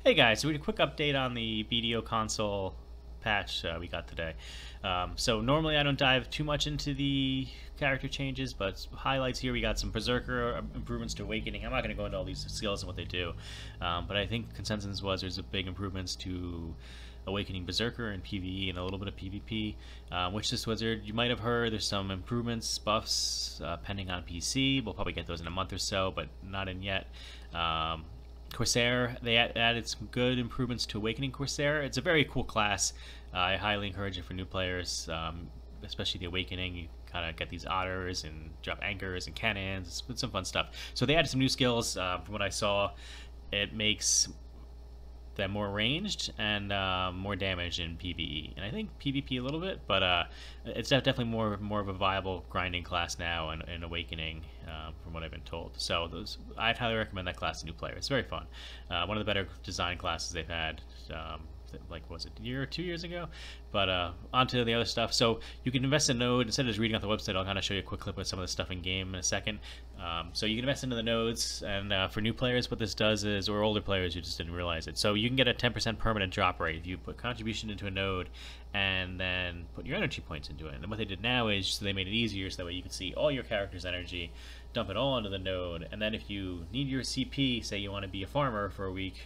Hey guys, so we had a quick update on the BDO console patch we got today. So normally I don't dive too much into the character changes, but highlights here, we got some Berserker improvements to Awakening. I'm not going to go into all these skills and what they do, but I think consensus was there's a big improvements to Awakening Berserker and PvE and a little bit of PvP. Which this wizard, you might have heard, there's some improvements, buffs pending on PC. We'll probably get those in a month or so, but not in yet. Corsair, they added some good improvements to Awakening Corsair. It's a very cool class. I highly encourage it for new players, especially the Awakening. You kind of get these otters and drop anchors and cannons. It's some fun stuff. So they added some new skills. From what I saw, it makes them more ranged and more damage in PvE, and I think PvP a little bit, but it's definitely more of a viable grinding class now in Awakening, from what I've been told. So I'd highly recommend that class to new players. It's very fun. One of the better design classes they've had. Like, was it a year or 2 years ago? But on to the other stuff. So you can invest in a node. Instead of just reading off the website, I'll kind of show you a quick clip of some of the stuff in game in a second. So you can invest into the nodes, and for new players, what this does is, or older players who just didn't realize it, so you can get a 10% permanent drop rate if you put contribution into a node and then put your energy points into it. And what they did now is, so they made it easier, so that way you can see all your character's energy, dump it all into the node, and then if you need your CP, say you want to be a farmer for a week,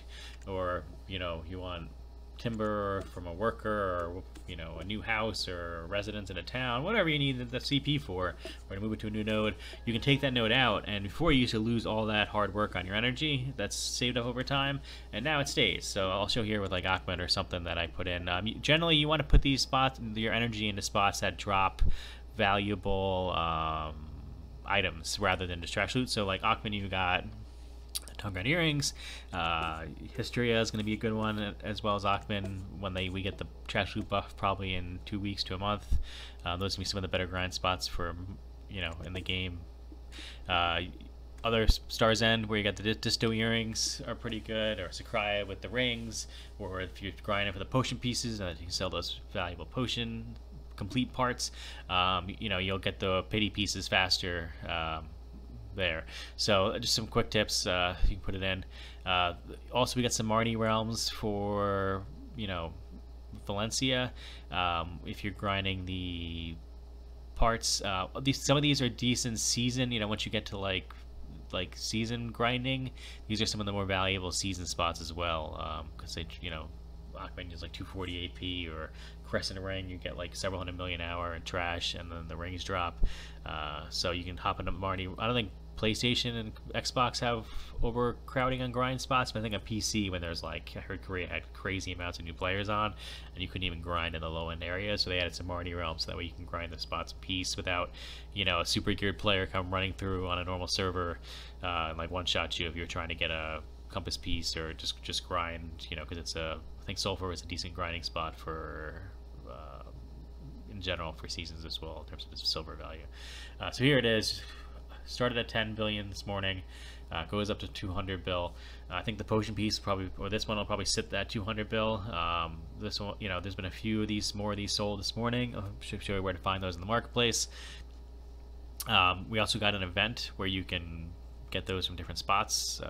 or you want timber from a worker, or a new house or a residence in a town, whatever you need the CP for, or to move it to a new node, you can take that node out, and before you used to lose all that hard work on your energy that's saved up over time, and now it stays. So I'll show here with like Akhmed or something that I put in. Generally you want to put these spots, your energy, into spots that drop valuable items rather than just trash loot. So like Akhmed, you got Tongue earrings. Hysteria is going to be a good one, as well as Akhman when we get the trash loot buff, probably in 2 weeks to a month. Those will be some of the better grind spots for in the game. Other Star's End, where you got the Disto earrings, are pretty good, or Sakraya with the rings, or if you're grinding for the potion pieces, you can sell those valuable potion complete parts. You'll get the pity pieces faster. There. So just some quick tips, you can put it in. Also, we got some Marnie realms for Valencia. If you're grinding the parts, some of these are decent season. Once you get to like season grinding, these are some of the more valuable season spots as well, because they Akhman is like 240 AP, or Crescent Ring, you get like several hundred million hour and trash, and then the rings drop. So you can hop into Marnie. I don't think PlayStation and Xbox have overcrowding on grind spots, but I think on PC, when there's like, I heard Korea had crazy amounts of new players on, and you couldn't even grind in the low end areas, so they added some Marnie realms, so that way you can grind the spots in peace without a super geared player come running through on a normal server and like one shot you if you're trying to get a compass piece, or just grind, because it's I think Sulfur is a decent grinding spot for in general for seasons as well, in terms of its silver value. So here it is. Started at 10 billion this morning, goes up to 200 bill. I think the potion piece this one will probably sit at 200 bill. This one, there's been a few of these, more of these sold this morning. I'll show you where to find those in the marketplace. We also got an event where you can get those from different spots.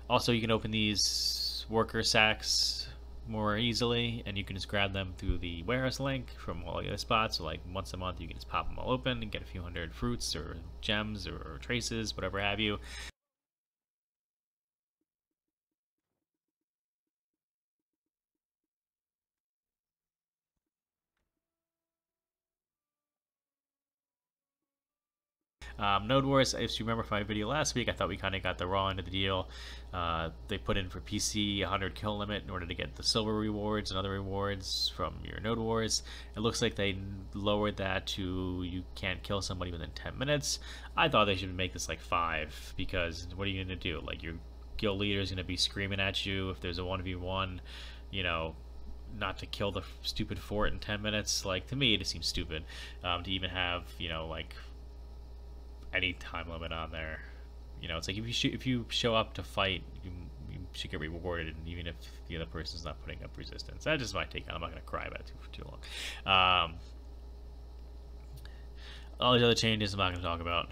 Also, you can open these worker sacks more easily, and you can just grab them through the warehouse link from all the other spots. So like once a month you can just pop them all open and get a few hundred fruits or gems or traces, whatever have you. Node Wars, if you remember from my video last week, I thought we kind of got the raw end of the deal. They put in for PC 100 kill limit in order to get the silver rewards and other rewards from your Node Wars. It looks like they lowered that to you can't kill somebody within 10 minutes. I thought they should make this like 5, because what are you going to do? Like, your guild leader is going to be screaming at you if there's a 1v1, not to kill the stupid fort in 10 minutes. Like, to me, it just seems stupid to even have, like, any time limit on there. It's like if you show up to fight, you should get rewarded, even if the other person's not putting up resistance. That's just my take on it. I'm not going to cry about it for too long. All these other changes I'm not going to talk about.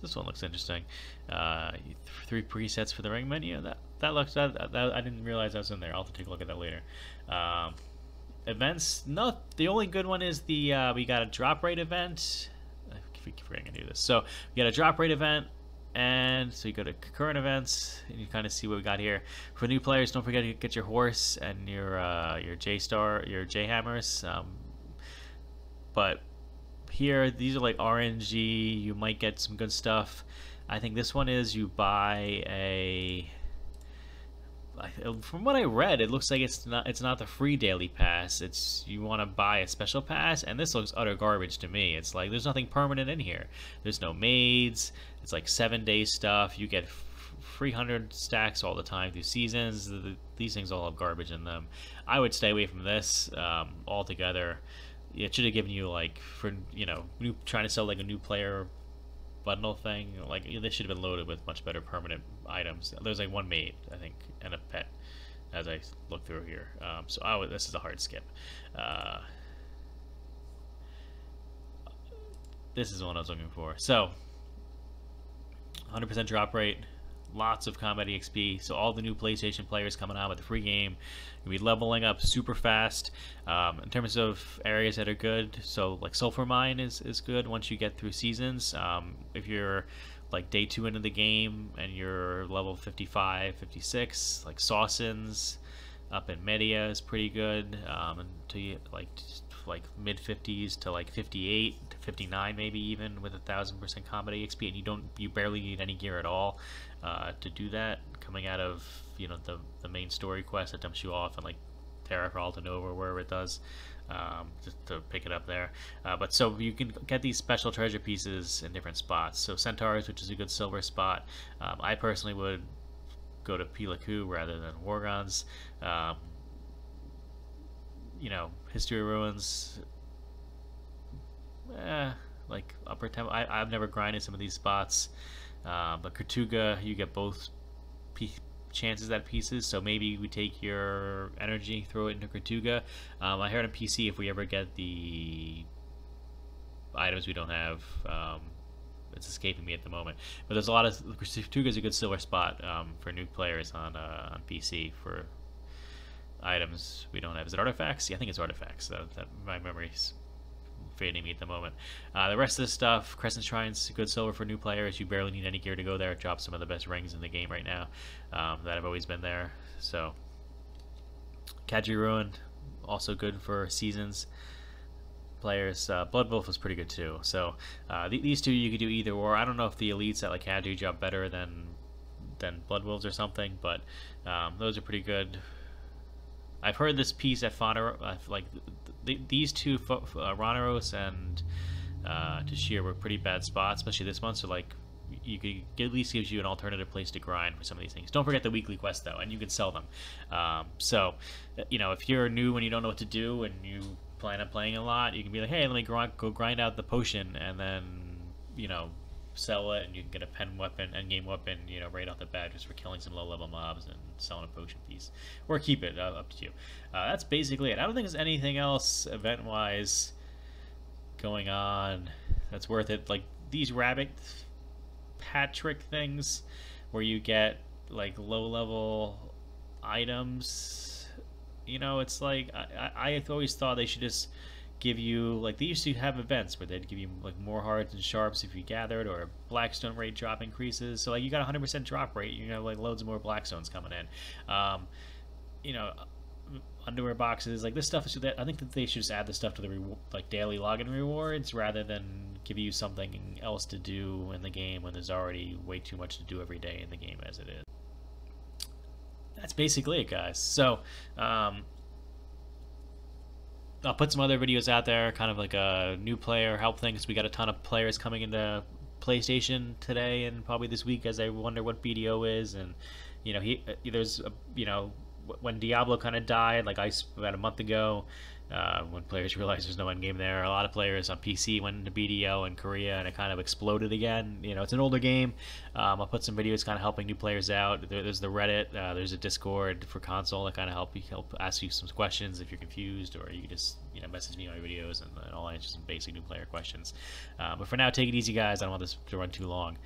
This one looks interesting. 3 presets for the ring menu. That looks that I didn't realize that was in there. I'll have to take a look at that later. Events. No, the only good one is the we got a drop rate event. I keep forgetting to do this. So we got a drop rate event. And so you go to current events, and you kind of see what we got here. For new players, don't forget to get your horse and your J-Star, your J-Hammers. But here, these are like RNG. You might get some good stuff. I think this one is you buy a... From what I read, it looks like it's not the free daily pass. It's you want to buy a special pass, and this looks utter garbage to me. It's like there's nothing permanent in here. There's no maids. It's like 7-day stuff. You get 300 stacks all the time through seasons. These things all have garbage in them. I would stay away from this altogether. It should have given you like for trying to sell like a new player bundle thing. Like they should have been loaded with much better permanent items. There's like 1 maid, I think, and a pet as I look through here. So this is a hard skip. This is the one I was looking for. So 100% drop rate, lots of combat EXP. So all the new PlayStation players coming out with the free game, you'll be leveling up super fast. In terms of areas that are good, so like Sulfur Mine is good once you get through seasons. If you're like day 2 into the game and you're level 55, 56, like Sawsons up in Media is pretty good. Until you like mid 50s to like 58 to 59 maybe, even with 1000% combat EXP, and you barely need any gear at all to do that, coming out of the main story quest that dumps you off in like Terra for Altanova or wherever it does, just to pick it up there. But so you can get these special treasure pieces in different spots. So Centaurs, which is a good silver spot. I personally would go to Pilaku rather than Wargons. History Ruins, like Upper Temple. I've never grinded some of these spots, but Kertuga, you get both chances at pieces, so maybe we take your energy, throw it into Kertuga. I heard on PC, if we ever get the items we don't have, it's escaping me at the moment, but there's a lot of Kertuga's a good silver spot for new players on PC for items we don't have. Is it artifacts? Yeah, I think it's artifacts. That my memory's fading me at the moment. The rest of this stuff, Crescent Shrine's good silver for new players. You barely need any gear to go there. It drops some of the best rings in the game right now that have always been there. So Kadri Ruin, also good for seasons players. Blood Wolf was pretty good too. So these two you could do either or. I don't know if the elites at like Kadri job better than Blood Wolves or something, but those are pretty good. I've heard this piece at Fonero, like these two, Roneros and Tashir, were pretty bad spots, especially this one. So like, you could at least gives you an alternative place to grind for some of these things. Don't forget the weekly quests though, and you can sell them. So if you're new and you don't know what to do and you plan on playing a lot, you can be like, hey, let me go grind out the potion, and then sell it, and you can get a pen weapon, endgame weapon, right off the bat, just for killing some low-level mobs and selling a potion piece, or keep it, up to you. That's basically it. I don't think there's anything else event-wise going on that's worth it. Like these Rabbit Patrick things, where you get like low-level items. It's like I've always thought they should just give you, like they used to have events where they'd give you like more hearts and sharps if you gathered, or Blackstone rate drop increases. So like you got 100% drop rate, like loads of more Blackstones coming in. Underwear boxes, like this stuff. I think that they should just add this stuff to the like daily login rewards rather than give you something else to do in the game when there's already way too much to do every day in the game as it is. That's basically it, guys. So I'll put some other videos out there, kind of like a new player help thing, because we got a ton of players coming into PlayStation today and probably this week, as I wonder what BDO is. And there's when Diablo kind of died, like about a month ago, when players realize there's no end game there. A lot of players on PC went into BDO in Korea, and it kind of exploded again. It's an older game. I'll put some videos kind of helping new players out. There's the Reddit. There's a Discord for console that kind of help ask you some questions if you're confused, or you can just message me on your videos, and I'll answer some basic new player questions. But for now, take it easy, guys. I don't want this to run too long.